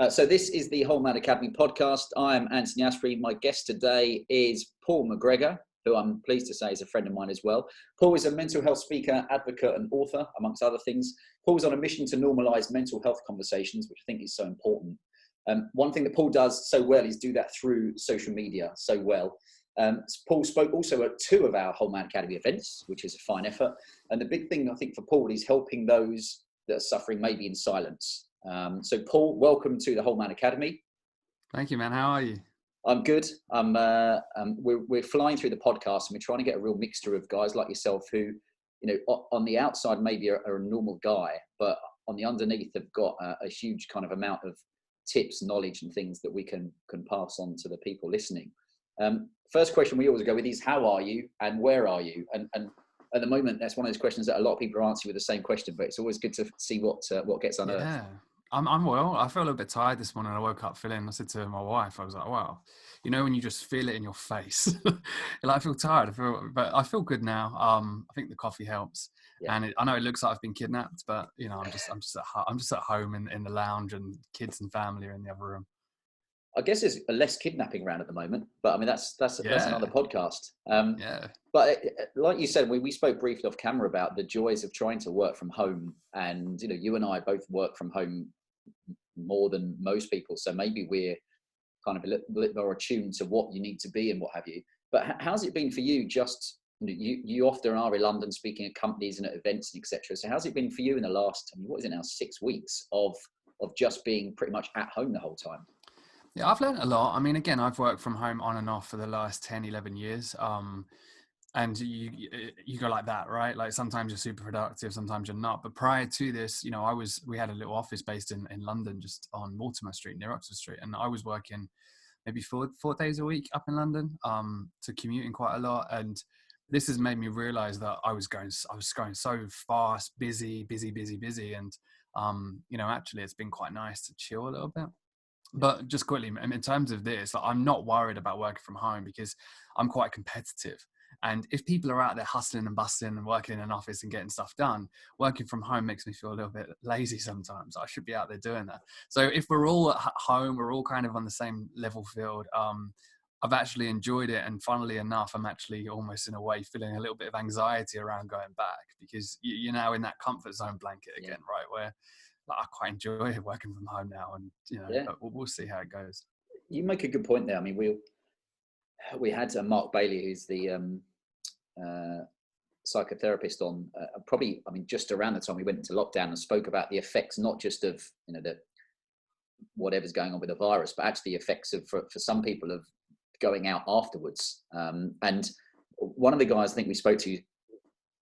So this is the Whole Man Academy podcast. I am Anthony Asprey. My guest today is Paul McGregor, who I'm pleased to say is a friend of mine as well. Paul is a mental health speaker, advocate and author, amongst other things. Paul's on a mission to normalise mental health conversations, which I think is so important. One thing that Paul does so well is do that through social media so well. Paul spoke also at 2 of our Whole Man Academy events, which is a fine effort. And the big thing I think for Paul is helping those that are suffering maybe in silence. So Paul, welcome to the Whole Man Academy. Thank you, man. How are you? I'm good. We're flying through the podcast and we're trying to get a real mixture of guys like yourself who, you know, on the outside maybe are a normal guy, but on the underneath have got a huge kind of amount of tips, knowledge and things that we can pass on to the people listening. First question we always go with is how are you and where are you? And at the moment, that's one of those questions that a lot of people are answering with the same question, but it's always good to see what gets unearthed. Yeah, I'm well. I feel a little bit tired this morning. I woke up feeling, I said to my wife, I was like, wow, you know, when you just feel it in your face, like I feel tired, but I feel good now. I think the coffee helps. Yeah. And I know it looks like I've been kidnapped, but you know, I'm just at home in the lounge and kids and family are in the other room. I guess there's a less kidnapping around at the moment, but I mean, that's another podcast. But like you said, we spoke briefly off camera about the joys of trying to work from home, and you know, you and I both work from home more than most people, so maybe we're kind of a little more attuned to what you need to be and what have you. But how's it been for you? Just you often are in London speaking at companies and at events and etc. So how's it been for you in the last, I mean, what is it now, 6 weeks of just being pretty much at home the whole time? Yeah, I've learned a lot. I mean, again, I've worked from home on and off for the last 10, 11 years. And you go like that, right? Like sometimes you're super productive, sometimes you're not. But prior to this, you know, we had a little office based in London, just on Mortimer Street, near Oxford Street. And I was working maybe four days a week up in London, to commuting quite a lot. And this has made me realize that I was going so fast, busy. And, you know, actually it's been quite nice to chill a little bit. But just quickly, in terms of this, like, I'm not worried about working from home because I'm quite competitive. And if people are out there hustling and bustling and working in an office and getting stuff done, working from home makes me feel a little bit lazy sometimes. I should be out there doing that. So if we're all at home, we're all kind of on the same level field. I've actually enjoyed it. And funnily enough, I'm actually almost in a way feeling a little bit of anxiety around going back because you're now in that comfort zone blanket again, right? Where like, I quite enjoy working from home now, and you know, but we'll see how it goes. You make a good point there. I mean, we had Mark Bailey, who's the psychotherapist, on probably, I mean, just around the time we went into lockdown, and spoke about the effects not just of, you know, the whatever's going on with the virus, but actually the effects of for some people of going out afterwards. And one of the guys I think we spoke to,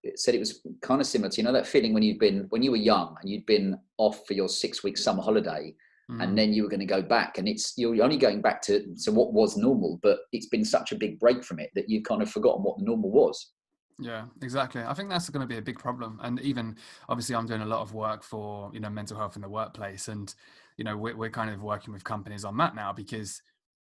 it said it was kind of similar to, you know, that feeling when you were young and you'd been off for your 6-week summer holiday, and then you were going to go back, and you're only going back to what was normal, but it's been such a big break from it that you've kind of forgotten what normal was. Yeah, exactly. I think that's going to be a big problem. And even obviously I'm doing a lot of work for, you know, mental health in the workplace, and, you know, we're kind of working with companies on that now because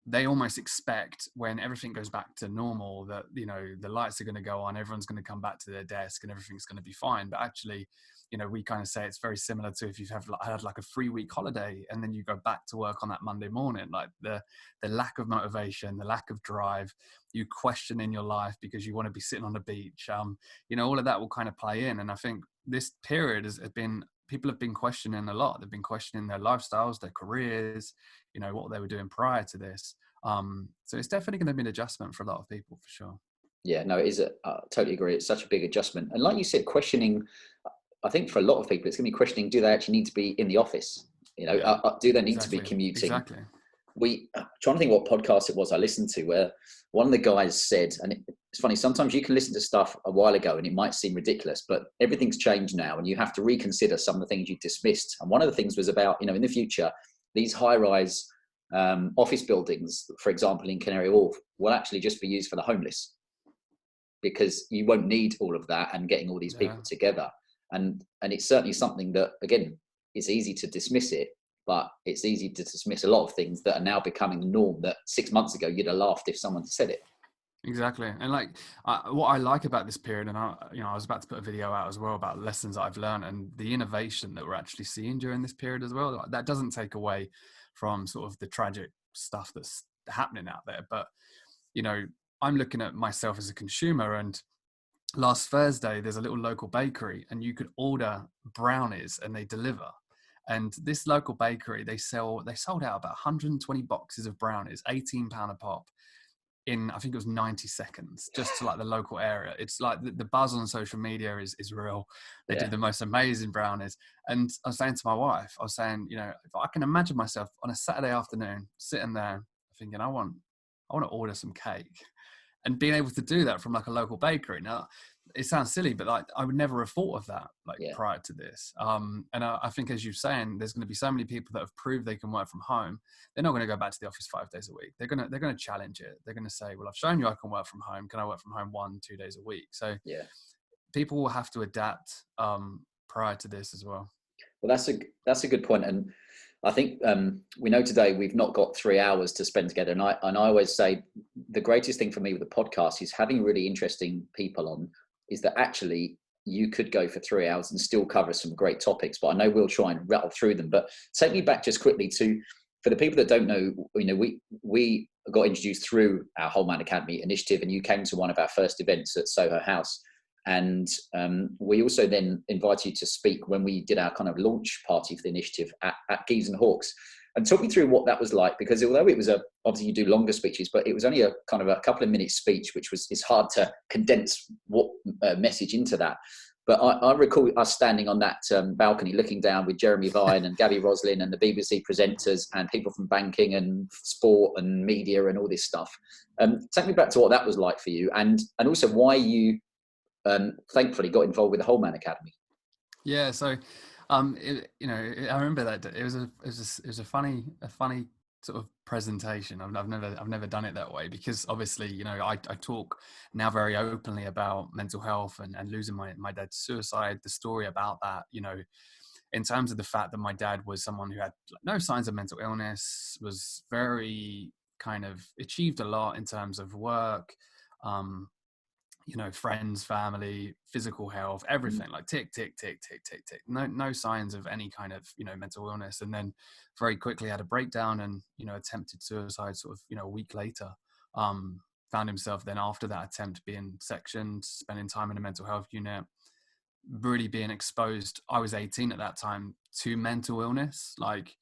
they almost expect when everything goes back to normal that, you know, the lights are going to go on, everyone's going to come back to their desk and everything's going to be fine. But actually, you know, we kind of say it's very similar to if you've had like a 3-week holiday and then you go back to work on that Monday morning, like the lack of motivation, the lack of drive, you question in your life because you want to be sitting on the beach. You know, all of that will kind of play in. And I think this period has been, people have been questioning a lot. They've been questioning their lifestyles, their careers, you know, what they were doing prior to this. So it's definitely going to be an adjustment for a lot of people, for sure. Yeah, no, it is. I totally agree. It's such a big adjustment. And like you said, questioning, I think for a lot of people, it's going to be questioning, do they actually need to be in the office? You know, do they need to be commuting? Exactly. I'm trying to think what podcast it was I listened to where one of the guys said, and it's funny, sometimes you can listen to stuff a while ago and it might seem ridiculous, but everything's changed now and you have to reconsider some of the things you dismissed. And one of the things was about, you know, in the future, these high-rise office buildings, for example, in Canary Wharf, will actually just be used for the homeless because you won't need all of that and getting all these people together. And it's certainly something that, again, it's easy to dismiss it, but it's easy to dismiss a lot of things that are now becoming the norm that 6 months ago you'd have laughed if someone said it. Exactly. And like what I like about this period, and I was about to put a video out as well about lessons that I've learned and the innovation that we're actually seeing during this period as well. That doesn't take away from sort of the tragic stuff that's happening out there. But, you know, I'm looking at myself as a consumer, and last Thursday, there's a little local bakery and you could order brownies and they deliver. And this local bakery, they sold out about 120 boxes of brownies, £18 a pop, in, I think it was 90 seconds, just to like the local area. It's like the buzz on social media is real. They do the most amazing brownies. And I was saying to my wife, I was saying, you know, if I can imagine myself on a Saturday afternoon sitting there thinking, I want to order some cake, and being able to do that from like a local bakery. Now, it sounds silly, but like I would never have thought of that prior to this. And I think, as you're saying, there's going to be so many people that have proved they can work from home. They're not going to go back to the office 5 days a week. They're going to challenge it. They're going to say, well, I've shown you I can work from home. Can I work from home 1-2 days a week? So people will have to adapt prior to this as well. Well, that's a good point. And I think we know today we've not got 3 hours to spend together. And I always say the greatest thing for me with the podcast is having really interesting people on, is that actually you could go for 3 hours and still cover some great topics, but I know we'll try and rattle through them. But take me back just quickly to, for the people that don't know, you know, we got introduced through our Whole Man Academy initiative, and you came to one of our first events at Soho House. And we also then invited you to speak when we did our kind of launch party for the initiative at Geese and Hawks. And talk me through what that was like, because although it was obviously you do longer speeches, but it was only a kind of a couple of minutes speech, which it's hard to condense what message into that. But I recall us standing on that balcony looking down with Jeremy Vine and Gabby Roslin and the BBC presenters and people from banking and sport and media and all this stuff. Take me back to what that was like for you, and also why you thankfully got involved with the Whole Man Academy. Yeah, so I remember that it was a funny sort of presentation. I've never done it that way, because obviously, you know, I talk now very openly about mental health and losing my dad to suicide, the story about that, you know, in terms of the fact that my dad was someone who had no signs of mental illness, was very kind of achieved a lot in terms of work, you know, friends, family, physical health, everything, like tick, tick, tick, tick, tick, tick. No signs of any kind of, you know, mental illness. And then very quickly had a breakdown and, you know, attempted suicide sort of, you know, a week later. Found himself then after that attempt being sectioned, spending time in a mental health unit, really being exposed. I was 18 at that time to mental illness. Like,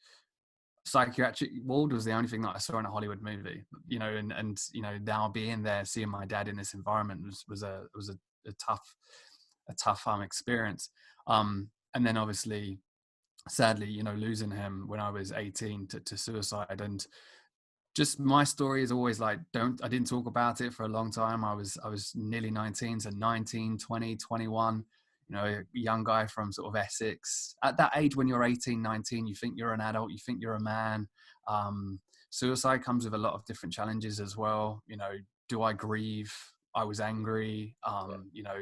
psychiatric ward was the only thing that I saw in a Hollywood movie, you know, and you know, now being there, seeing my dad in this environment was a tough experience. And then obviously, sadly, you know, losing him when I was 18 to suicide. And just my story is always like, I didn't talk about it for a long time. I was nearly 19, so 19, 20, 21, you know, a young guy from sort of Essex. At that age, when you're 18, 19, you think you're an adult, you think you're a man. Suicide comes with a lot of different challenges as well. You know, do I grieve? I was angry. You know,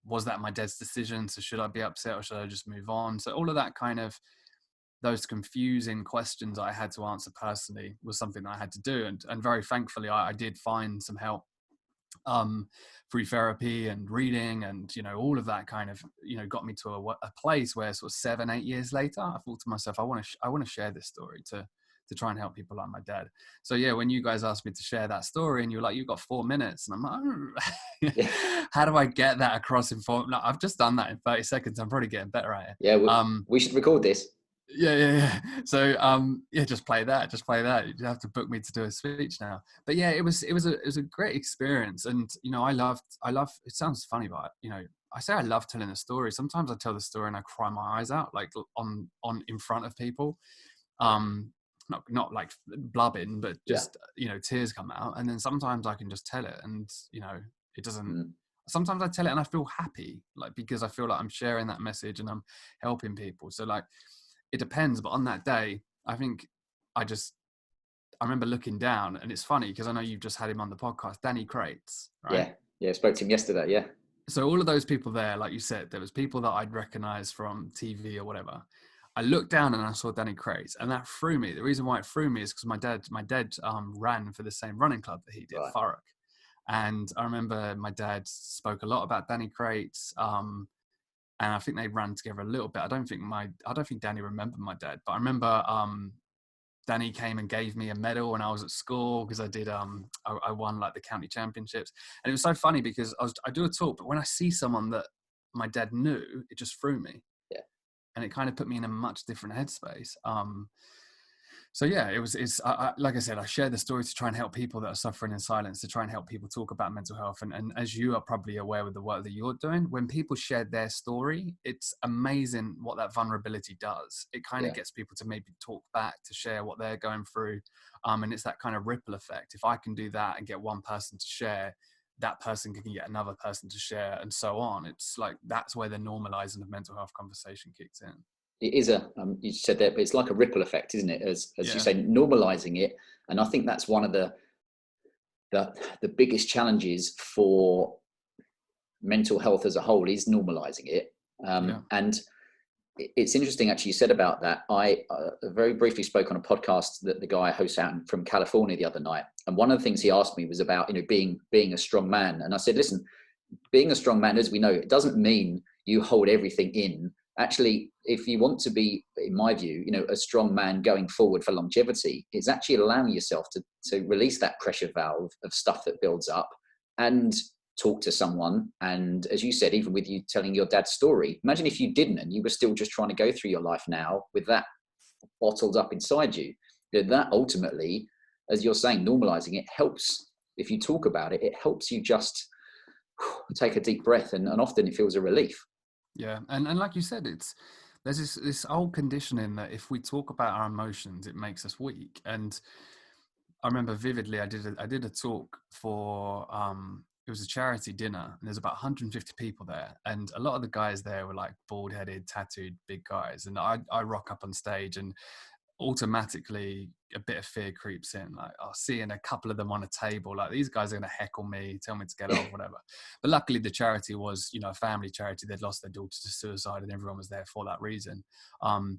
was that my dad's decision? So should I be upset or should I just move on? So all of that kind of, those confusing questions I had to answer personally was something that I had to do. And very thankfully, I did find some help through therapy and reading, and, you know, all of that kind of, you know, got me to a place where sort of 7-8 years later, I thought to myself, I want to share this story to try and help people like my dad. So yeah, when you guys asked me to share that story and you were like, you've got 4 minutes, and I'm like, how do I get that across in 4? No, I've just done that in 30 seconds. I'm probably getting better at it. Yeah, we should record this. Yeah. So just play that. You have to book me to do a speech now. But yeah, it was a great experience. And, you know, I love, it sounds funny, but, you know, I say I love telling a story. Sometimes I tell the story and I cry my eyes out, like on in front of people. Not like blubbing, but just, you know, tears come out. And then sometimes I can just tell it and, you know, it doesn't, sometimes I tell it and I feel happy, like, because I feel like I'm sharing that message and I'm helping people. So like, it depends. But on that day, I think I remember looking down, and it's funny because I know you've just had him on the podcast, Danny Crates, right? Yeah. I spoke to him yesterday. Yeah. So all of those people there, like you said, there was people that I'd recognize from TV or whatever. I looked down and I saw Danny Crates, and that threw me. The reason why it threw me is because my dad ran for the same running club that he did, right. Thurrock. And I remember my dad spoke a lot about Danny Crates. And I think they ran together a little bit. I don't think Danny remembered my dad, but I remember Danny came and gave me a medal when I was at school because I won like the county championships. And it was so funny because I do a talk, but when I see someone that my dad knew, it just threw me. Yeah. And it kind of put me in a much different headspace. So yeah, like I said, I share the story to try and help people that are suffering in silence, to try and help people talk about mental health. And as you are probably aware with the work that you're doing, when people share their story, it's amazing what that vulnerability does. It kind of gets people to maybe talk back, to share what they're going through. And it's that kind of ripple effect. If I can do that and get one person to share, that person can get another person to share, and so on. It's like, that's where the normalizing of mental health conversation kicks in. It is you said that, but it's like a ripple effect, isn't it? As you say, normalizing it. And I think that's one of the biggest challenges for mental health as a whole is normalizing it. And it's interesting, actually, you said about that. I very briefly spoke on a podcast that the guy hosts out from California the other night. And one of the things he asked me was about, being a strong man. And I said, listen, being a strong man, as we know, it doesn't mean you hold everything in. Actually, if you want to be, in my view, a strong man going forward for longevity, it's actually allowing yourself to release that pressure valve of stuff that builds up and talk to someone. And as you said, even with you telling your dad's story, imagine if you didn't and you were still just trying to go through your life now with that bottled up inside you. That ultimately, as you're saying, normalizing it helps. If you talk about it, it helps you just take a deep breath, and often it feels a relief. Yeah, and like you said, there's this old conditioning that if we talk about our emotions, it makes us weak. And I remember vividly, I did a talk for it was a charity dinner, and there's about 150 people there, and a lot of the guys there were like bald-headed, tattooed, big guys, and I rock up on stage, and automatically a bit of fear creeps in. Like, I'll see in a couple of them on a table, like, these guys are going to heckle me, tell me to get off, whatever. But luckily the charity was, a family charity. They'd lost their daughter to suicide, and everyone was there for that reason. And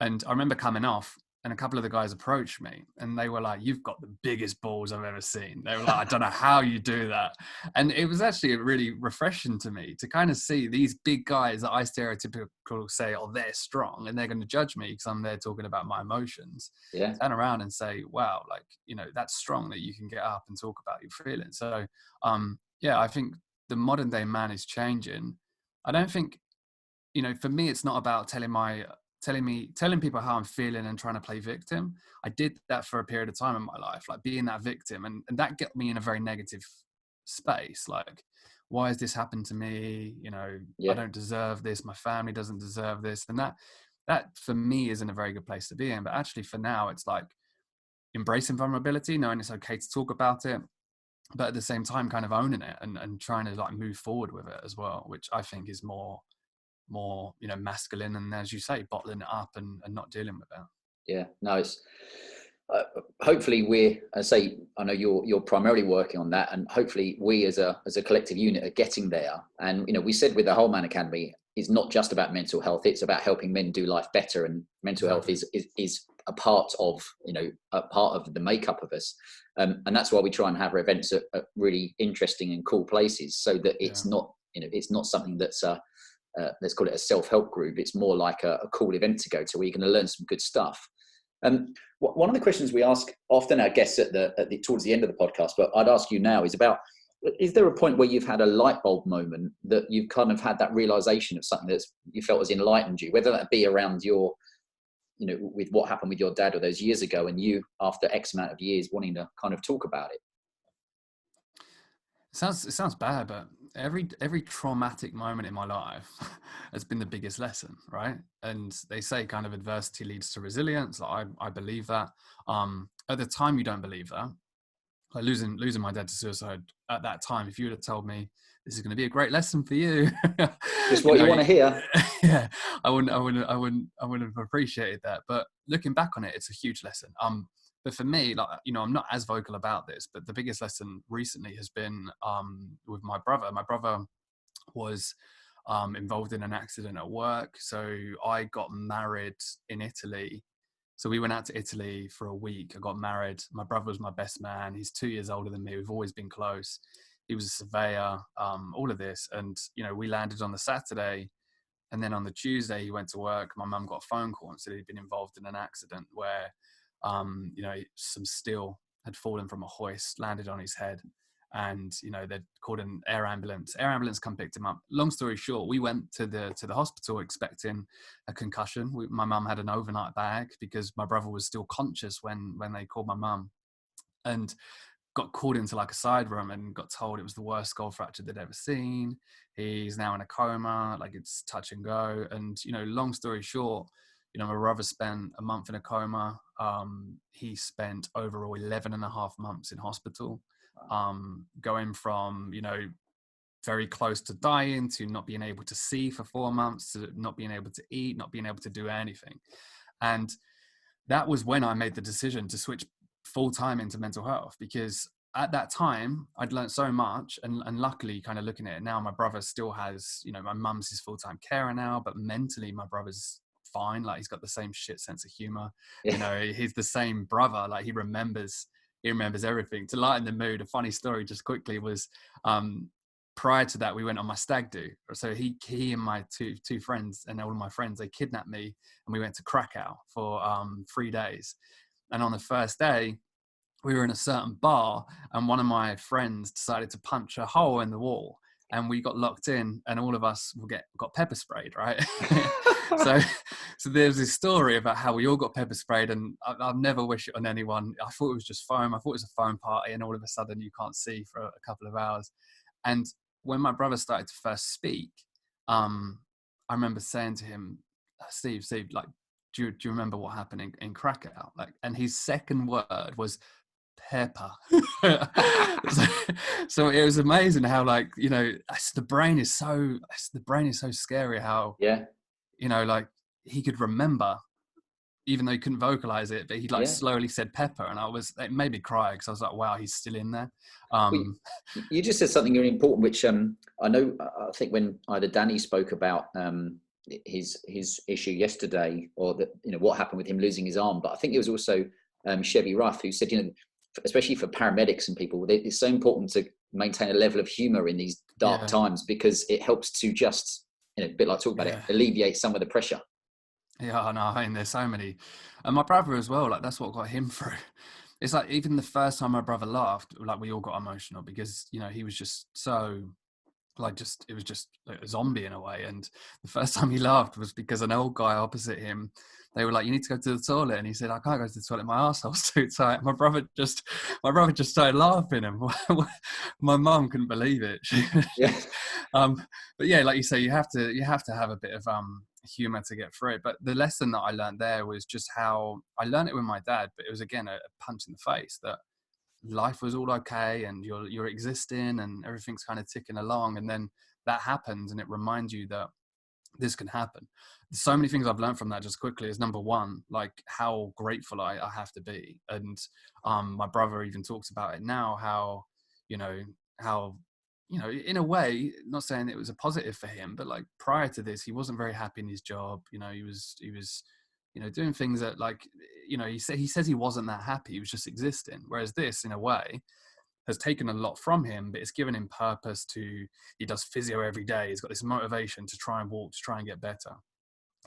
I remember coming off, and a couple of the guys approached me, and they were like, "You've got the biggest balls I've ever seen." They were like, "I don't know how you do that." And it was actually really refreshing to me to kind of see these big guys that I stereotypically say, "Oh, they're strong," and they're going to judge me because I'm there talking about my emotions. Turn around and say, "Wow, like, that's strong that you can get up and talk about your feelings." So, I think the modern day man is changing. I don't think, for me, it's not about telling people how I'm feeling and trying to play victim. I did that for a period of time in my life, like being that victim, and that got me in a very negative space. Like, why has this happened to me? I don't deserve this. My family doesn't deserve this. And that for me isn't a very good place to be in. But actually for now, it's like embracing vulnerability, knowing it's okay to talk about it, but at the same time kind of owning it and trying to like move forward with it as well, which I think is more masculine, and, as you say, bottling it up and not dealing with it. No, it's hopefully I know you're primarily working on that, and hopefully we as a collective unit are getting there. And we said with the Whole Man Academy, it's not just about mental health, it's about helping men do life better, and mental health is a part of the makeup of us, and that's why we try and have our events at really interesting and cool places, so that it's not it's not something that's let's call it a self-help group. It's more like a cool event to go to where you're going to learn some good stuff. One of the questions we ask often our guests towards the end of the podcast, but I'd ask you now, is there a point where you've had a light bulb moment that you've kind of had that realization of something that you felt has enlightened you, whether that be around your, with what happened with your dad or those years ago, and you, after X amount of years, wanting to kind of talk about it? It sounds bad, but every traumatic moment in my life has been the biggest lesson, right? And they say kind of adversity leads to resilience. I believe that. At the time, you don't believe that. Like losing my dad to suicide at that time, if you would have told me this is going to be a great lesson for you, just what you want to hear. Yeah, I wouldn't have appreciated that. But looking back on it, it's a huge lesson. But for me, like, I'm not as vocal about this, but the biggest lesson recently has been with my brother. My brother was involved in an accident at work. So I got married in Italy. So we went out to Italy for a week. I got married. My brother was my best man. He's 2 years older than me. We've always been close. He was a surveyor, all of this. And, we landed on the Saturday. And then on the Tuesday, he went to work. My mum got a phone call and said he'd been involved in an accident where You know, some steel had fallen from a hoist, landed on his head, and you know they'd called an air ambulance. Air ambulance come picked him up. Long story short, we went to the hospital expecting a concussion. My mum had an overnight bag because my brother was still conscious when they called my mum, and got called into like a side room and got told it was the worst skull fracture they'd ever seen. He's now in a coma, like it's touch and go. And, you know, long story short, you know, my brother spent a month in a coma. He spent overall 11 and a half months in hospital, going from, you know, very close to dying to not being able to see for 4 months, to not being able to eat, not being able to do anything. And that was when I made the decision to switch full time into mental health, because at that time I'd learned so much, and luckily, kind of looking at it now, my brother still has, you know, my mum's his full-time carer now, but mentally my brother's fine. Like, he's got the same shit sense of humor. Yeah. You know, he's the same brother. Like, he remembers everything. To lighten the mood, a funny story just quickly was, prior to that, we went on my stag do. So he and my two friends and all of my friends, they kidnapped me, and we went to Krakow for 3 days. And on the first day, we were in a certain bar, and one of my friends decided to punch a hole in the wall, and we got locked in, and all of us got pepper sprayed, right? so there's this story about how we all got pepper sprayed, and I've never wished it on anyone. I thought it was just foam. I thought it was a foam party, and all of a sudden you can't see for a couple of hours. And when my brother started to first speak, I remember saying to him, Steve, like, do you remember what happened in Krakow? Like, and his second word was pepper. so it was amazing how, like, you know, the brain is so scary how, Yeah. you know, like, he could remember even though he couldn't vocalize it, but he like slowly said pepper, and it made me cry because I was like, wow, he's still in there. You just said something really important, which I know, I think when either Danny spoke about his issue yesterday, or that, you know, what happened with him losing his arm, but I think it was also Chevy Ruff who said, you know, especially for paramedics and people, it's so important to maintain a level of humor in these dark times, because it helps to just, you know, a bit like talk about it, alleviate some of the pressure. Yeah, I know. I mean, there's so many, and my brother as well. Like, that's what got him through. It's like, even the first time my brother laughed, like, we all got emotional because, you know, he was just so, like, it was just like a zombie in a way. And the first time he laughed was because an old guy opposite him, they were like, you need to go to the toilet, and he said, I can't go to the toilet, my arsehole's too tight. My brother just started laughing, and my mum couldn't believe it. But yeah, like you say, you have to have a bit of humor to get through it. But the lesson that I learned there was just how I learned it with my dad, but it was, again, a punch in the face, that life was all okay and you're existing and everything's kind of ticking along, and then that happens, and it reminds you that this can happen. So many things I've learned from that, just quickly, is, number one, like, how grateful I have to be. And my brother even talks about it now, how you know in a way, not saying it was a positive for him, but like, prior to this, he wasn't very happy in his job. You know, he was you know, doing things that, like, you know, he says he wasn't that happy. He was just existing. Whereas this, in a way, has taken a lot from him, but it's given him purpose to, he does physio every day. He's got this motivation to try and walk, to try and get better.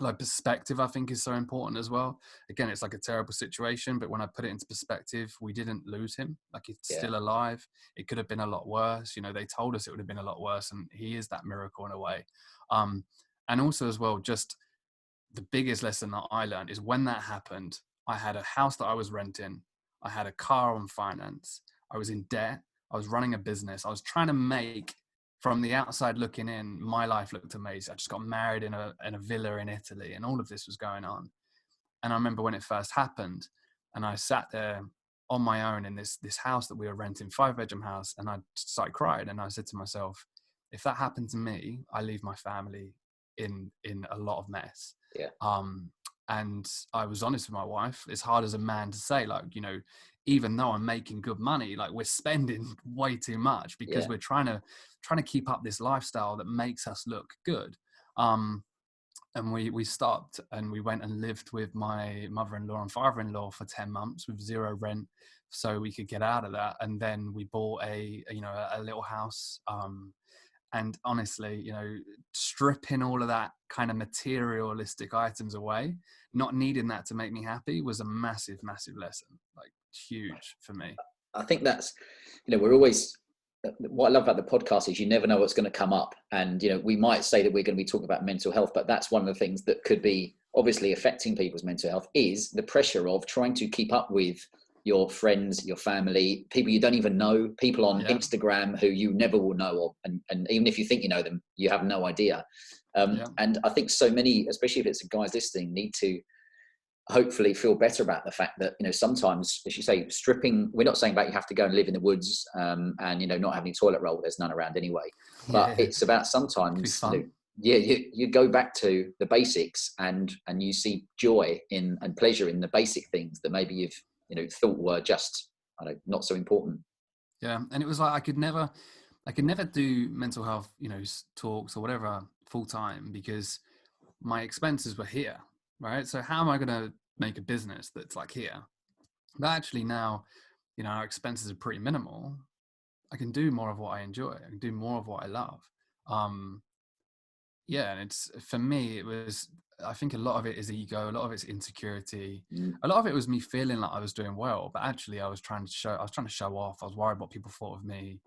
Like, perspective, I think, is so important as well. Again, it's like a terrible situation, but when I put it into perspective, we didn't lose him. Like, he's still alive. It could have been a lot worse. You know, they told us it would have been a lot worse, and he is that miracle in a way. And also as well, just the biggest lesson that I learned is, when that happened, I had a house that I was renting. I had a car on finance. I was in debt. I was running a business. I was trying to make, from the outside looking in, my life looked amazing. I just got married in a villa in Italy, and all of this was going on. And I remember when it first happened, and I sat there on my own in this house that we were renting, 5-bedroom house, and I started crying. And I said to myself, if that happened to me, I leave my family in a lot of mess. And I was honest with my wife. It's hard as a man to say, like, you know, even though I'm making good money, like, we're spending way too much because we're trying to keep up this lifestyle that makes us look good. And we stopped, and we went and lived with my mother-in-law and father-in-law for 10 months with zero rent, so we could get out of that. And then we bought a little house, And honestly, you know, stripping all of that kind of materialistic items away, not needing that to make me happy, was a massive, massive lesson, like huge for me. I think that's, we're always, what I love about the podcast is you never know what's going to come up. And, we might say that we're going to be talking about mental health, but that's one of the things that could be obviously affecting people's mental health, is the pressure of trying to keep up with your friends, your family, people you don't even know, people on Instagram who you never will know of. And even if you think you know them, you have no idea. And I think so many, especially if it's guys listening, need to hopefully feel better about the fact that, sometimes, as you say, stripping, we're not saying about you have to go and live in the woods, and, not having a toilet roll, there's none around anyway. But it's about sometimes, you go back to the basics and you see joy in and pleasure in the basic things that maybe you've, thought were just, not so important. Yeah. And it was like, I could never do mental health, talks or whatever full time, because my expenses were here. Right. So how am I going to make a business that's like here? But actually now, our expenses are pretty minimal. I can do more of what I enjoy. I can do more of what I love. And it's, for me, it was, I think a lot of it is ego. A lot of it's insecurity. A lot of it was me feeling like I was doing well, but actually I was trying to show off. I was worried what people thought of me.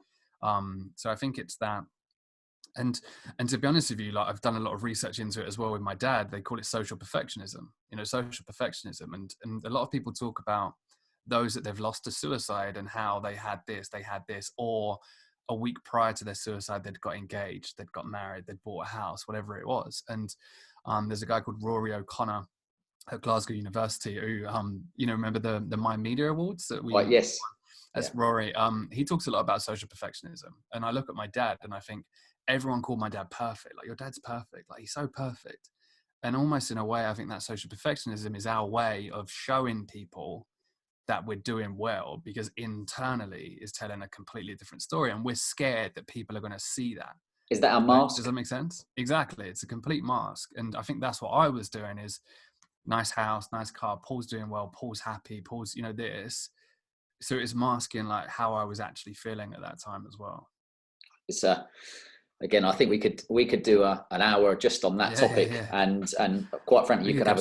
So I think it's that. And to be honest with you, like, I've done a lot of research into it as well with my dad. They call it social perfectionism, social perfectionism. And a lot of people talk about those that they've lost to suicide and how they had this, or a week prior to their suicide, they'd got engaged, they'd got married, they'd bought a house, whatever it was. And there's a guy called Rory O'Connor at Glasgow University who, remember the My Media Awards that we, yes. That's Rory. He talks a lot about social perfectionism. And I look at my dad and I think, everyone called my dad perfect. Like, your dad's perfect. Like, he's so perfect. And almost in a way, I think that social perfectionism is our way of showing people that we're doing well, because internally is telling a completely different story. And we're scared that people are going to see that. Is that our mask? Does that make sense? Exactly. It's a complete mask. And I think that's what I was doing, is nice house, nice car, Paul's doing well, Paul's happy, Paul's, this. So it's masking like how I was actually feeling at that time as well. It's again, I think we could do an hour just on that topic, and quite frankly, you could have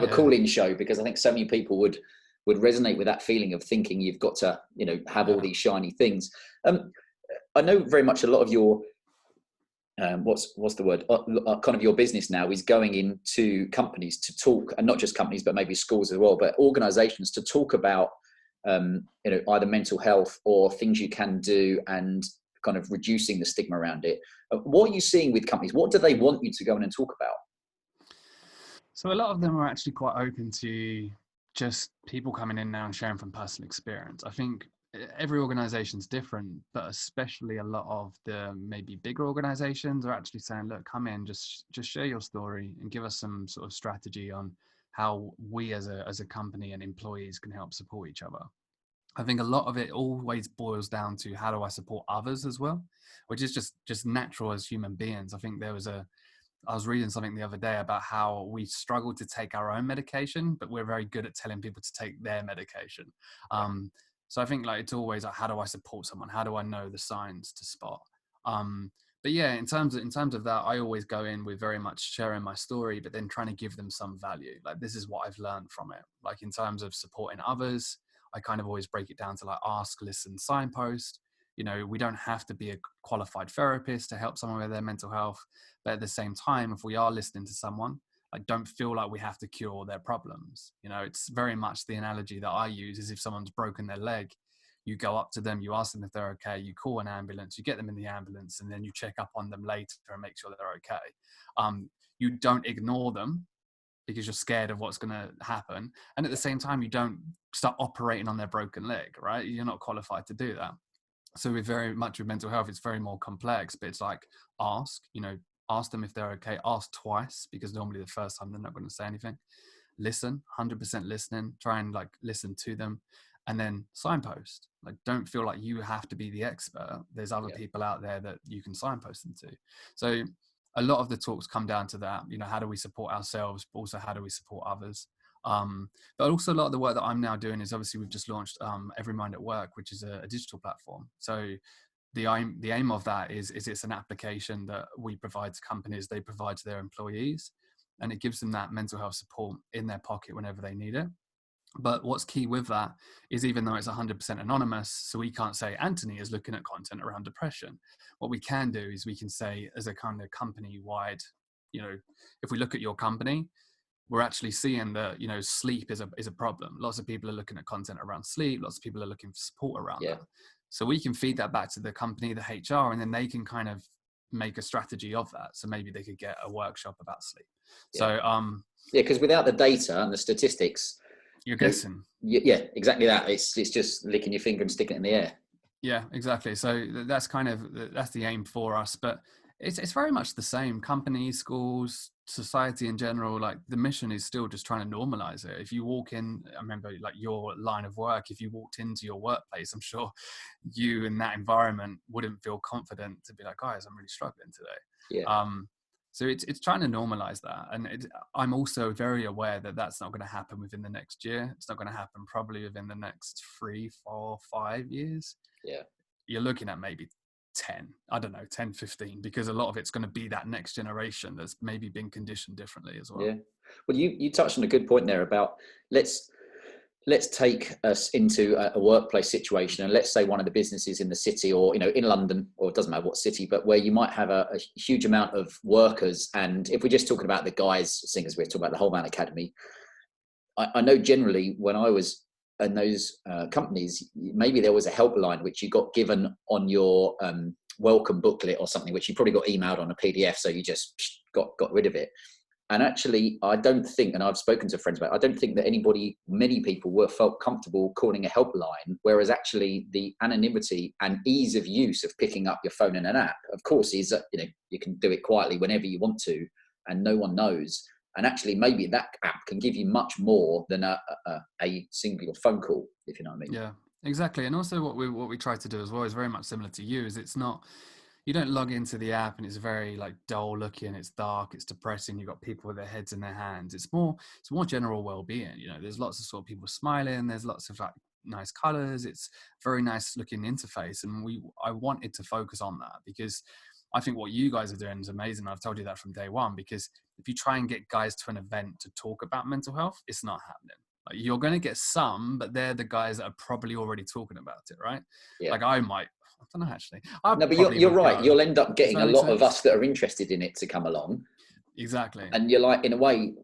a call-in show, because I think so many people would resonate with that feeling of thinking you've got to, have all these shiny things. I know very much a lot of your what's the word? Kind of your business now is going into companies to talk, and not just companies, but maybe schools as well, but organisations to talk about either mental health or things you can do, and kind of reducing the stigma around it. What are you seeing with companies? What do they want you to go in and talk about? So a lot of them are actually quite open to just people coming in now and sharing from personal experience. I think every organization's different, but especially a lot of the maybe bigger organizations are actually saying, look, come in, just share your story and give us some sort of strategy on how we as a company and employees can help support each other. I think a lot of it always boils down to, how do I support others as well, which is just natural as human beings. I think I was reading something the other day about how we struggle to take our own medication, but we're very good at telling people to take their medication. So I think like it's always like, how do I support someone? How do I know the signs to spot? But yeah, in terms of that, I always go in with very much sharing my story, but then trying to give them some value. Like, this is what I've learned from it. Like, in terms of supporting others, I kind of always break it down to like ask, listen, signpost. We don't have to be a qualified therapist to help someone with their mental health. But at the same time, if we are listening to someone, I don't feel like we have to cure their problems. It's very much the analogy that I use is, if someone's broken their leg, you go up to them, you ask them if they're okay, you call an ambulance, you get them in the ambulance, and then you check up on them later and make sure they're okay. You don't ignore them because you're scared of what's going to happen. And at the same time, you don't start operating on their broken leg, right? You're not qualified to do that. So with mental health, it's very more complex, but it's like, ask them if they're okay, ask twice, because normally the first time they're not going to say anything. Listen, 100% listening, try and like listen to them, and then signpost. Like, don't feel like you have to be the expert. There's other people out there that you can signpost them to. So a lot of the talks come down to that, how do we support ourselves, but also how do we support others? But also a lot of the work that I'm now doing is, obviously we've just launched Every Mind at Work, which is a digital platform. So the aim of that is it's an application that we provide to companies, they provide to their employees, and it gives them that mental health support in their pocket whenever they need it. But what's key with that is, even though it's 100% anonymous, so we can't say Anthony is looking at content around depression. What we can do is we can say, as a kind of company-wide, if we look at your company, we're actually seeing that, sleep is a problem. Lots of people are looking at content around sleep. Lots of people are looking for support around that. So we can feed that back to the company, the HR, and then they can kind of make a strategy of that. So maybe they could get a workshop about sleep. So, because without the data and the statistics, you're guessing. Yeah, exactly that. It's just licking your finger and sticking it in the air. Yeah, exactly. So that's the aim for us. But it's very much the same. Companies, schools, society in general, like the mission is still just trying to normalize it. If you walk in, I remember like your line of work, if you walked into your workplace, I'm sure you in that environment wouldn't feel confident to be like, guys, I'm really struggling today. So it's trying to normalize that. And I'm also very aware that that's not going to happen within the next year. It's not going to happen probably within the next 3, 4, 5 years. Yeah. You're looking at maybe 10, I don't know, 10, 15, because a lot of it's going to be that next generation that's maybe been conditioned differently as well. Yeah. Well, you touched on a good point there about let's take us into a workplace situation, and let's say one of the businesses in the city, or in London, or it doesn't matter what city, but where you might have a huge amount of workers. And if we're just talking about the guys, seeing as we're talking about the Whole Man Academy, I know generally when I was in those companies, maybe there was a helpline which you got given on your welcome booklet or something, which you probably got emailed on a PDF, so you just got rid of it. And actually, I don't think, and I've spoken to friends about it, I don't think that many people felt comfortable calling a helpline, whereas actually the anonymity and ease of use of picking up your phone in an app, of course, is, you can do it quietly whenever you want to, and no one knows. And actually, maybe that app can give you much more than a single phone call, if you know what I mean. Yeah, exactly. And also what we try to do as well is very much similar to you, is it's not, you don't log into the app and it's very like dull looking, it's dark, it's depressing, you've got people with their heads in their hands. It's more general well-being. There's lots of sort of people smiling, there's lots of like nice colors, it's very nice looking interface. And I wanted to focus on that because I think what you guys are doing is amazing. I've told you that from day one, because if you try and get guys to an event to talk about mental health, it's not happening. Like, you're going to get some, but they're the guys that are probably already talking about it, right? Yeah. Like I don't know, actually. No, but you're right. You'll end up getting a lot of us that are interested in it to come along. Exactly. And you're like, in a way,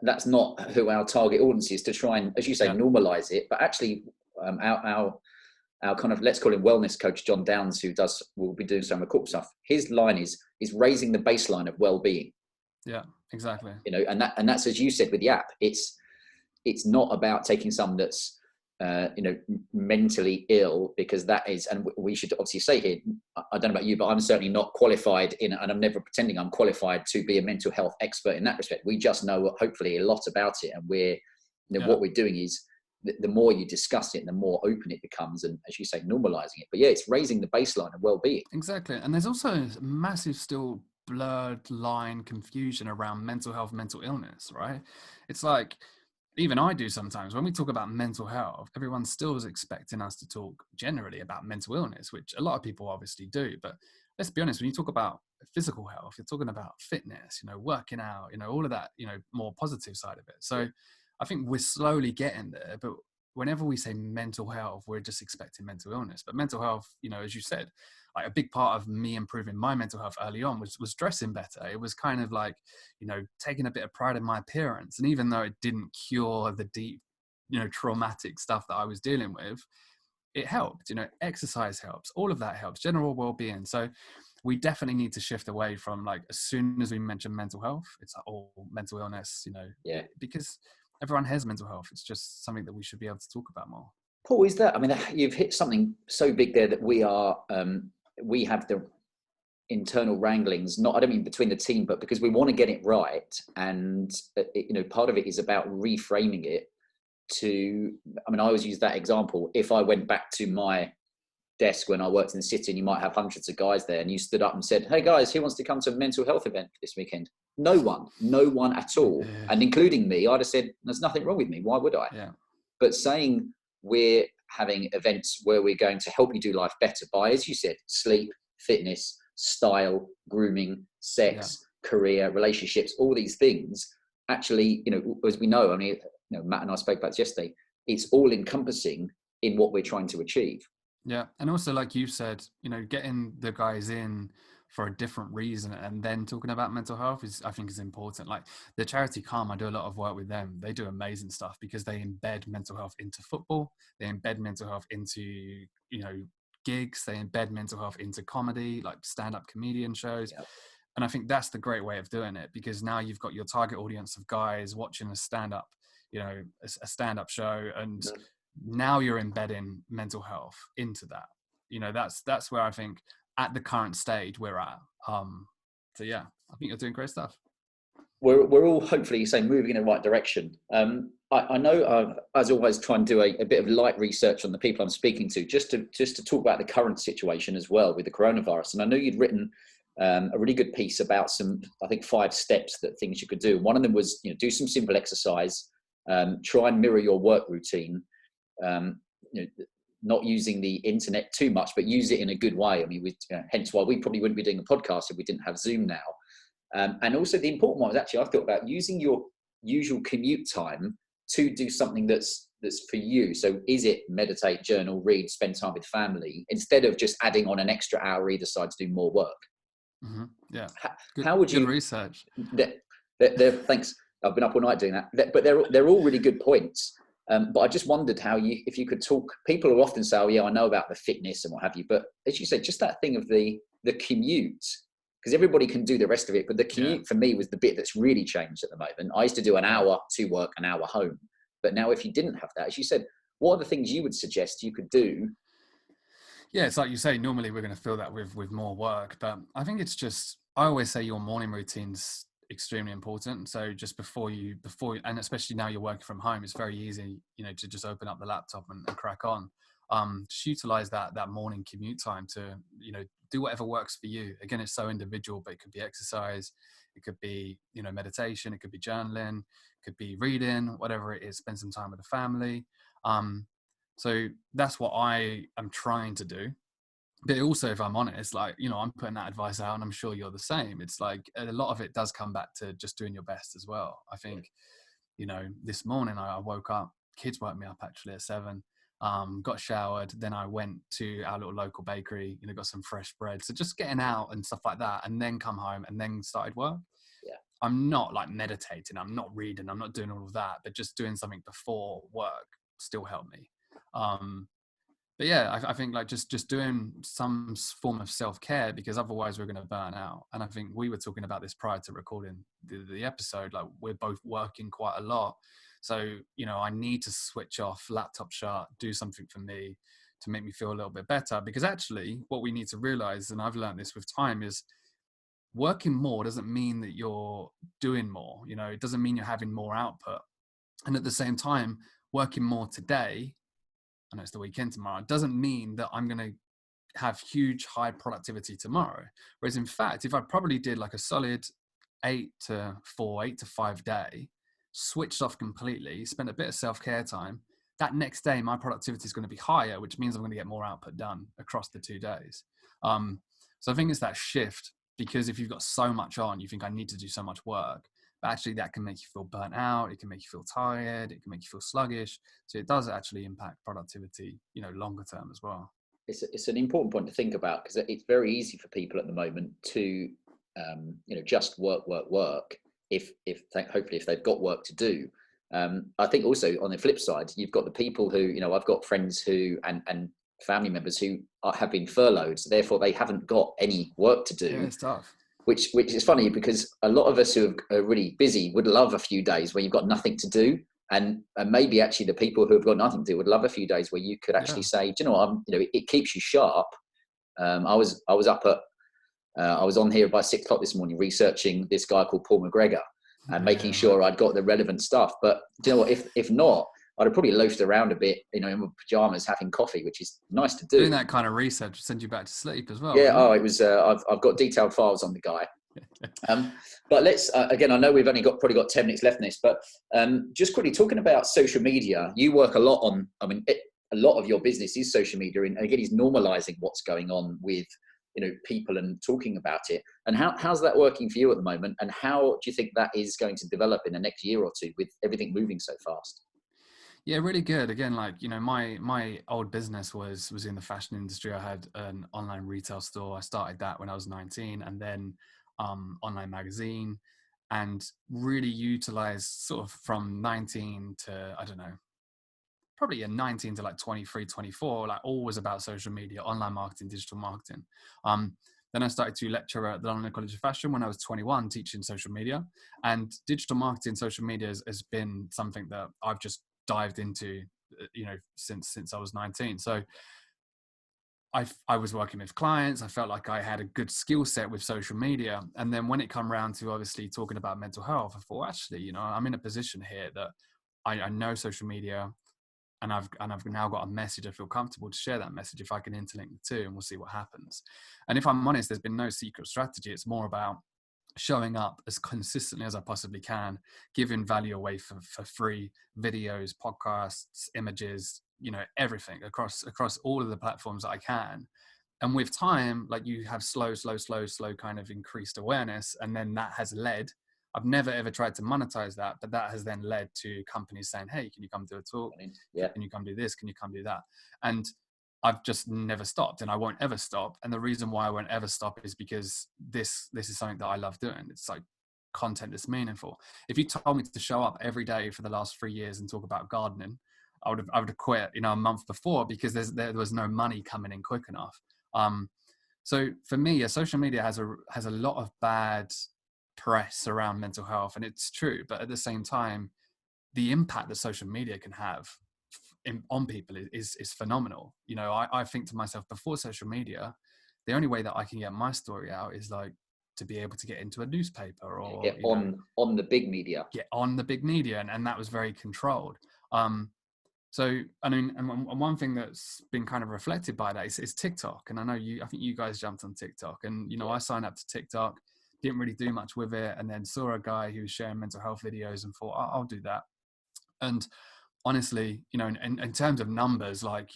that's not who our target audience is, to try and, as you say, normalize it. But actually, our kind of, let's call him wellness coach, John Downs, will be doing some of the corporate stuff. His line is raising the baseline of well-being. Yeah, exactly. And that's, as you said with the app, it's not about taking someone that's mentally ill, because that is, and we should obviously say here, I don't know about you, but I'm certainly not qualified and I'm never pretending I'm qualified to be a mental health expert in that respect. We just know hopefully a lot about it, and what we're doing is, the more you discuss it, the more open it becomes, and as you say, normalizing it. But yeah, it's raising the baseline of well-being. Exactly. And there's also a massive still blurred line confusion around mental health, mental illness, right? It's like, even I do sometimes, when we talk about mental health, everyone still is expecting us to talk generally about mental illness, which a lot of people obviously do. But let's be honest, when you talk about physical health, you're talking about fitness, working out, all of that, more positive side of it. So I think we're slowly getting there, but whenever we say mental health, we're just expecting mental illness. But mental health, as you said, like a big part of me improving my mental health early on was dressing better. It was kind of like, taking a bit of pride in my appearance. And even though it didn't cure the deep, traumatic stuff that I was dealing with, it helped. Exercise helps. All of that helps. General well-being. So we definitely need to shift away from, like, as soon as we mention mental health, it's like, oh, mental illness, because everyone has mental health. It's just something that we should be able to talk about more. Paul, is that, I mean, you've hit something so big there that we have the internal wranglings, I don't mean between the team, but because we want to get it right. And, part of it is about reframing it I always use that example. If I went back to my desk when I worked in the city, and you might have hundreds of guys there, and you stood up and said, hey guys, who wants to come to a mental health event this weekend? No one at all. Yeah. And including me, I'd have said, there's nothing wrong with me. Why would I? Yeah. But saying we're having events where we're going to help you do life better by, as you said, sleep, fitness, style, grooming, sex, career, relationships, all these things. Actually, as we know, I mean, Matt and I spoke about this yesterday, it's all encompassing in what we're trying to achieve. Yeah. And also, like you said, getting the guys in for a different reason and then talking about mental health I think is important. Like the charity Calm, I do a lot of work with them. They do amazing stuff because they embed mental health into football. They embed mental health into, gigs. They embed mental health into comedy, like stand-up comedian shows. Yep. And I think that's the great way of doing it, because now you've got your target audience of guys watching a stand-up, a stand-up show, and now you're embedding mental health into that. That's where I think at the current stage we're at. So yeah, I think you're doing great stuff. We're all hopefully moving in the right direction. I know, as always, try and do a bit of light research on the people I'm speaking to, just to talk about the current situation as well with the coronavirus. And I know you'd written a really good piece about some, I think, 5 steps that things you could do. One of them was, do some simple exercise, try and mirror your work routine, not using the internet too much, but use it in a good way. I mean, hence why we probably wouldn't be doing a podcast if we didn't have Zoom now. And also the important one was actually, I thought about using your usual commute time to do something that's for you. So is it meditate, journal, read, spend time with family, instead of just adding on an extra hour either side to do more work? Mm-hmm. Yeah. How would you research? Thanks. I've been up all night doing that. But they're all really good points. But I just wondered if you could talk. People will often say, "Oh, yeah, I know about the fitness and what have you." But as you said, just that thing of the commute, because everybody can do the rest of it. But the commute for me was the bit that's really changed at the moment. I used to do an hour to work, an hour home. But now if you didn't have that, as you said, what are the things you would suggest you could do? Yeah, it's like you say, normally we're going to fill that with more work. But I think it's just, I always say your morning routine's extremely important. So just before and especially now you're working from home, it's very easy, to just open up the laptop and crack on. Just utilize that morning commute time to, do whatever works for you. Again, it's so individual, but it could be exercise, it could be, meditation, it could be journaling, it could be reading, whatever it is, spend some time with the family. So that's what I am trying to do. But also, if I'm honest, like, I'm putting that advice out and I'm sure you're the same. It's like a lot of it does come back to just doing your best as well. I think, this morning I woke up, kids woke me up actually at 7, got showered. Then I went to our little local bakery, got some fresh bread. So just getting out and stuff like that, and then come home and then started work. Yeah. I'm not like meditating, I'm not reading, I'm not doing all of that, but just doing something before work still helped me. But yeah, I think like just doing some form of self-care, because otherwise we're going to burn out. And I think we were talking about this prior to recording the episode, like we're both working quite a lot. So, I need to switch off, laptop shut, do something for me to make me feel a little bit better. Because actually what we need to realize, and I've learned this with time, is working more doesn't mean that you're doing more. It doesn't mean you're having more output. And at the same time, working more today, I know it's the weekend tomorrow, doesn't mean that I'm going to have huge high productivity tomorrow. Whereas in fact, if I probably did like a solid 8 to 5 day, switched off completely, spent a bit of self-care time, that next day my productivity is going to be higher, which means I'm going to get more output done across the 2 days. So I think it's that shift, because if you've got so much on, you think I need to do so much work. But actually that can make you feel burnt out. It can make you feel tired. It can make you feel sluggish. So it does actually impact productivity, longer term as well. It's an important point to think about, because it's very easy for people at the moment to, just work. If hopefully if they've got work to do. I think also on the flip side, you've got the people who, I've got friends who, and family members who have been furloughed. So therefore they haven't got any work to do. Yeah, it's tough. Which is funny, because a lot of us who are really busy would love a few days where you've got nothing to do, and maybe actually the people who have got nothing to do would love a few days where you could actually say, do you know what, it keeps you sharp. I was up at I was on here by 6 o'clock this morning researching this guy called Paul McGregor and making sure I'd got the relevant stuff. But do you know what, if not, I'd have probably loafed around a bit, in my pajamas having coffee, which is nice to do. Doing that kind of research will send you back to sleep as well. Yeah. It was. I've got detailed files on the guy. But let's again. I know we've only probably got 10 minutes left in this, but just quickly talking about social media. You work a lot on. I mean, a lot of your business is social media, and again, he's normalizing what's going on with, people and talking about it. And how's that working for you at the moment? And how do you think that is going to develop in the next year or two with everything moving so fast? Yeah, really good. Again, like, my old business was in the fashion industry. I had an online retail store. I started that when I was 19, and then online magazine, and really utilized sort of from 19 to, I don't know, probably in 19 to like 23, 24, like always about social media, online marketing, digital marketing. Then I started to lecture at the London College of Fashion when I was 21, teaching social media, and digital marketing, social media has been something that I've just dived into, since I was 19. So I was working with clients. I felt like I had a good skill set with social media. And then when it come around to obviously talking about mental health, I thought, actually, I'm in a position here that I know social media, and I've now got a message. I feel comfortable to share that message if I can interlink the two, and we'll see what happens. And if I'm honest, there's been no secret strategy. It's more about showing up as consistently as I possibly can, giving value away for free, videos, podcasts, images, everything across all of the platforms that I can. And with time, like, you have slow kind of increased awareness. And then that has led, I've never ever tried to monetize that, but that has then led to companies saying, hey, can you come do a talk? Yeah. Can you come do this? Can you come do that? And I've just never stopped, and I won't ever stop. And the reason why I won't ever stop is because this is something that I love doing. It's like content that's meaningful. If you told me to show up every day for the last 3 years and talk about gardening, I would have quit, a month before, because there was no money coming in quick enough. So for me, social media has a lot of bad press around mental health, and it's true. But at the same time, the impact that social media can have on people is phenomenal. I think to myself, before social media, the only way that I can get my story out is like to be able to get into a newspaper, or Get on the big media. Get on the big media, and that was very controlled. So, I mean, and one thing that's been kind of reflected by that is TikTok. And I think you guys jumped on TikTok, and, I signed up to TikTok, didn't really do much with it. And then saw a guy who was sharing mental health videos and thought, I'll do that. And honestly, in terms of numbers, like,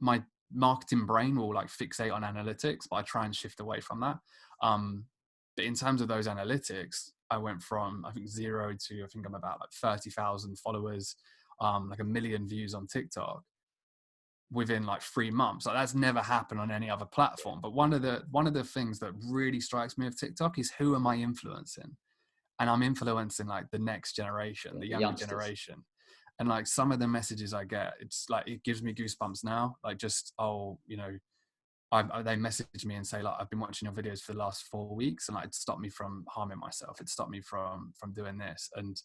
my marketing brain will like fixate on analytics, but I try and shift away from that. But in terms of those analytics, I went from, I think, 0 to, I think I'm about like 30,000 followers, like 1 million views on TikTok within like 3 months. Like, that's never happened on any other platform. But one of the things that really strikes me of TikTok is, who am I influencing? And I'm influencing like the next generation, the younger generation. And like, some of the messages I get, it's like, it gives me goosebumps now. Like, just, they message me and say, like, I've been watching your videos for the last 4 weeks, and like, it stopped me from harming myself. It stopped me from doing this. And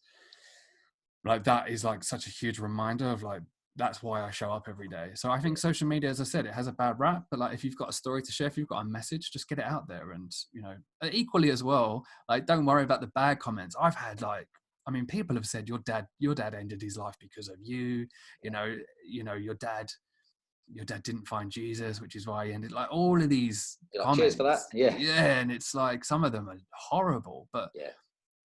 like, that is like such a huge reminder of like, that's why I show up every day. So I think social media, as I said, it has a bad rap, but like, if you've got a story to share, if you've got a message, just get it out there. And, equally as well, like, don't worry about the bad comments. I've had like, I mean, people have said your dad ended his life because of you. Your dad didn't find Jesus, which is why he ended, like, all of these comments. Cheers for that. Yeah. Yeah. And it's like, some of them are horrible, but yeah.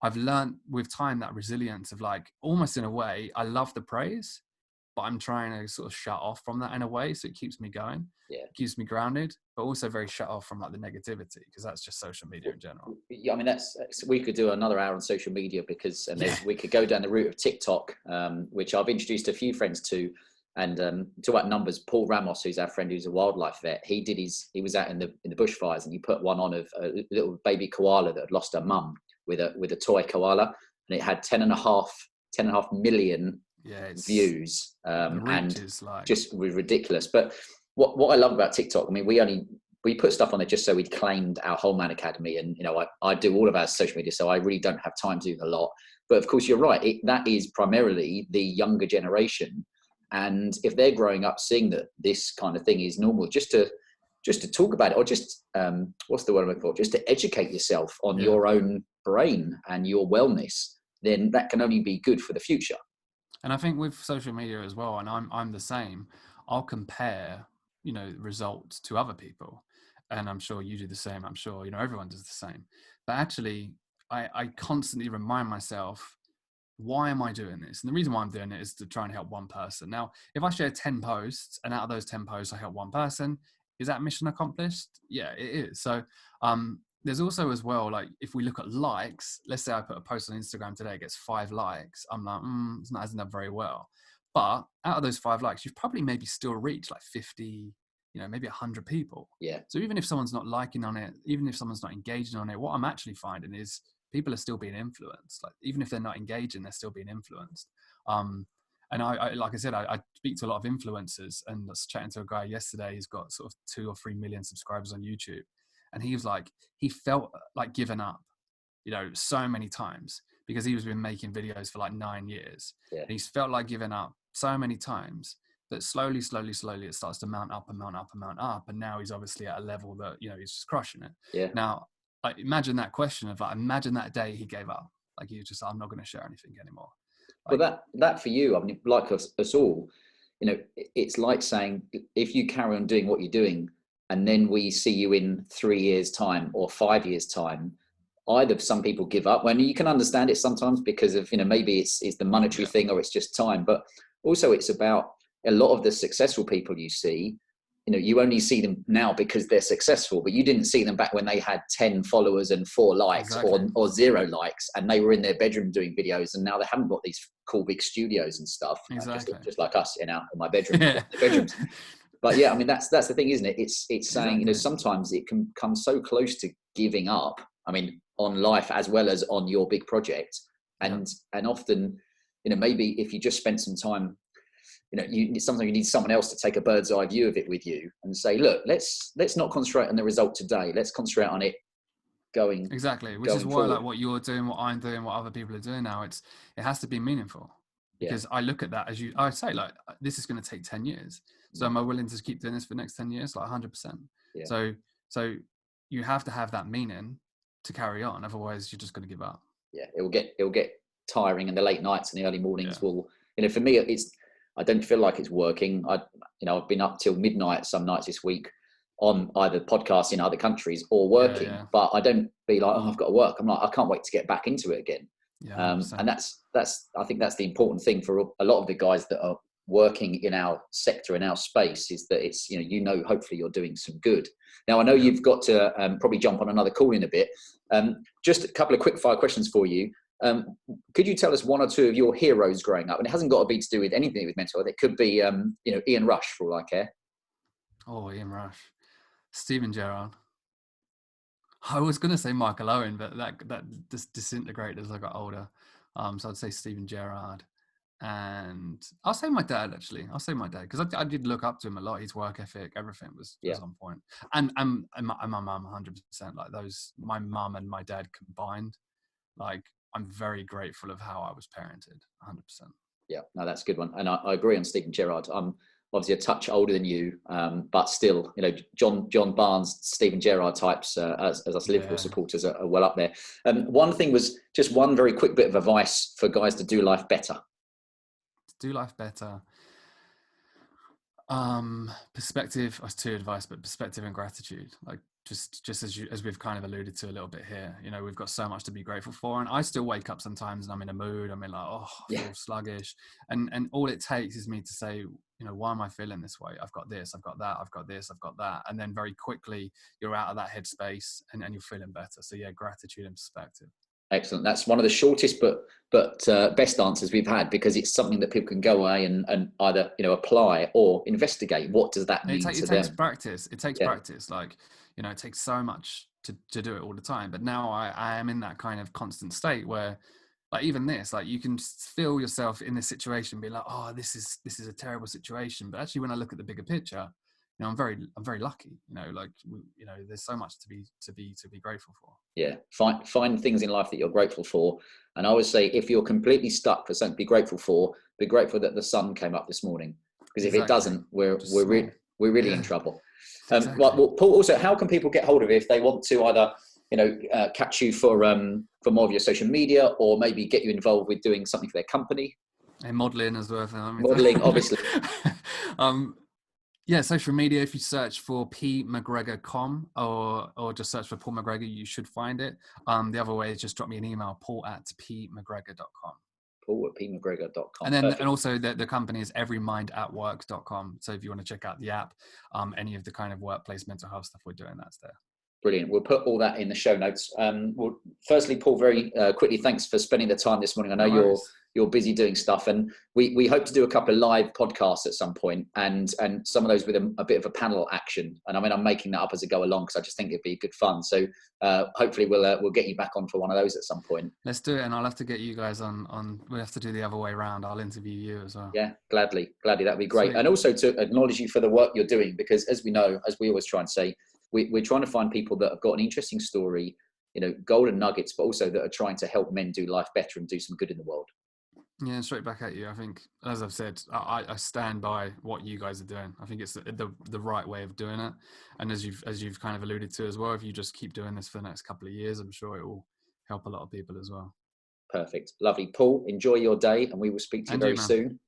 I've learned with time that resilience of like, almost in a way, I love the praise, but I'm trying to sort of shut off from that in a way. So it keeps me going. Yeah. It keeps me grounded, but also very shut off from like the negativity, because that's just social media in general. Yeah, I mean, we could do another hour on social media, because we could go down the route of TikTok, which I've introduced a few friends to. And talk about numbers, Paul Ramos, who's our friend, who's a wildlife vet, he was out in the bushfires, and he put one on of a little baby koala that had lost her mum with a toy koala, and it had 10.5 million views, and is like, just ridiculous. But what I love about TikTok, I mean, we put stuff on there just so we claimed our whole Man Academy, and I do all of our social media, so I really don't have time to do a lot. But of course, you're right, that is primarily the younger generation. And if they're growing up seeing that this kind of thing is normal, just to talk about it, or just what's the word I'm looking for? Just to educate yourself on your own brain and your wellness, then that can only be good for the future. And I think with social media as well, and I'm the same, I'll compare, results to other people. And I'm sure you do the same. I'm sure, everyone does the same. But actually, I constantly remind myself, why am I doing this? And the reason why I'm doing it is to try and help one person. Now, if I share 10 posts and out of those 10 posts, I help one person, is that mission accomplished? Yeah, it is. So there's also as well, like if we look at likes, let's say I put a post on Instagram today, it gets 5 likes. I'm like, it's not hasn't done very well. But out of those 5 likes, you've probably maybe still reached like 50, maybe 100 people. Yeah. So even if someone's not liking on it, even if someone's not engaging on it, what I'm actually finding is people are still being influenced. Like even if they're not engaging, they're still being influenced. And I like I said, I speak to a lot of influencers, and I was chatting to a guy yesterday. He's got sort of 2 or 3 million subscribers on YouTube. And he was like, he felt like giving up, so many times because he was been making videos for like 9 years. Yeah. And he's felt like giving up so many times that slowly it starts to mount up and mount up and mount up. And now he's obviously at a level that, he's just crushing it. Yeah. Now, like, imagine that question of like, imagine that day he gave up. Like he was just, I'm not going to share anything anymore. Like, well, that for you, I mean, like us all, it's like saying, if you carry on doing what you're doing, and then we see you in 3 years' time or 5 years' time, either some people give up. When you can understand it sometimes because of, maybe it's the monetary thing or it's just time, but also it's about a lot of the successful people you see. You only see them now because they're successful, but you didn't see them back when they had 10 followers and 4 likes. Exactly. or 0 likes, and they were in their bedroom doing videos, and now they haven't got these cool big studios and stuff. Exactly. Just like us in my bedroom. bedrooms. But yeah, I mean, that's the thing, isn't it? It's saying, exactly. Sometimes it can come so close to giving up. I mean, on life as well as on your big project. And often, maybe if you just spent some time, sometimes you need someone else to take a bird's eye view of it with you and say, look, let's not concentrate on the result today. Let's concentrate on it going. Exactly. Which is why forward. Like what you're doing, what I'm doing, what other people are doing now, it has to be meaningful. Because I look at that as I say, like, this is going to take 10 years. So am I willing to keep doing this for the next 10 years? Like 100%. Yeah. So you have to have that meaning to carry on. Otherwise you're just going to give up. Yeah. It'll get tiring, and the late nights and the early mornings will, for me, I don't feel like it's working. I've been up till midnight some nights this week on either podcasts in other countries or working, but I don't be like, I've got to work. I'm like, I can't wait to get back into it again. Yeah, and that's I think that's the important thing for a lot of the guys that are working in our sector, in our space, is that it's hopefully you're doing some good. Now I know you've got to probably jump on another call in a bit. Just a couple of quick fire questions for you. Could you tell us 1 or 2 of your heroes growing up? And it hasn't got to be to do with anything with mental health. It could be Ian Rush, for all I care. Oh, Ian Rush, Steven Gerrard. I was going to say Michael Owen, but that just disintegrated as I got older. So I'd say Steven Gerrard, and I'll say my dad, actually. I'll say my dad, because I did look up to him a lot. His work ethic, everything was on point. And my mum, 100%. Like those, my mum and my dad combined, like I'm very grateful of how I was parented, 100%. Yeah, no, that's a good one. And I agree on Steven Gerrard. I'm obviously a touch older than you, but still, John Barnes, Steven Gerrard types, as us Liverpool supporters are well up there. One thing was just one very quick bit of advice for guys to do life better. To do life better. Perspective, or 2 advice, but perspective and gratitude. Like just as we've kind of alluded to a little bit here, we've got so much to be grateful for. And I still wake up sometimes and I'm in a mood. I'm in like, I feel sluggish. And all it takes is me to say, why am I feeling this way? I've got this, I've got that, I've got this, I've got that. And then very quickly you're out of that headspace and you're feeling better. So yeah, gratitude and perspective. Excellent. That's one of the shortest but best answers we've had, because it's something that people can go away and either apply or investigate. What does that mean to them? It takes practice. It takes practice. Like it takes so much to do it all the time. But now I am in that kind of constant state where, like, even this, like, you can feel yourself in this situation, be like, oh, this is a terrible situation. But actually, when I look at the bigger picture, I'm very lucky. There's so much to be grateful for. Yeah, find things in life that you're grateful for. And I always say, if you're completely stuck for something to be grateful for, be grateful that the sun came up this morning. Because if it doesn't, we're really in trouble. Exactly. Well, Paul, also, how can people get hold of you if they want to either catch you for more of your social media, or maybe get you involved with doing something for their company? And modelling as well. Modelling, obviously. Yeah, social media, if you search for PMcGregor.com or just search for Paul McGregor, you should find it. The other way is just drop me an email, paul@pmcgregor.com. Paul at pmcgregor.com. And then, Perfect. and also the company is everymindatwork.com. So if you want to check out the app, any of the kind of workplace mental health stuff we're doing, that's there. Brilliant. We'll put all that in the show notes. Well, firstly, Paul, very quickly, thanks for spending the time this morning. I know you're busy doing stuff, and we hope to do a couple of live podcasts at some point, and some of those with a bit of a panel action. And I mean, I'm making that up as I go along because I just think it'd be good fun. So hopefully we'll get you back on for one of those at some point. Let's do it, and I'll have to get you guys on. We have to do the other way around. I'll interview you as well. Yeah, gladly, that'd be great. Sweet. And also to acknowledge you for the work you're doing, because as we know, as we always try and say, we're trying to find people that have got an interesting story, golden nuggets, but also that are trying to help men do life better and do some good in the world. Yeah, straight back at you. I think, as I've said, I stand by what you guys are doing. I think it's the right way of doing it. And as you've kind of alluded to as well, if you just keep doing this for the next couple of years, I'm sure it will help a lot of people as well. Perfect. Lovely. Paul, enjoy your day, and we will speak to you very soon.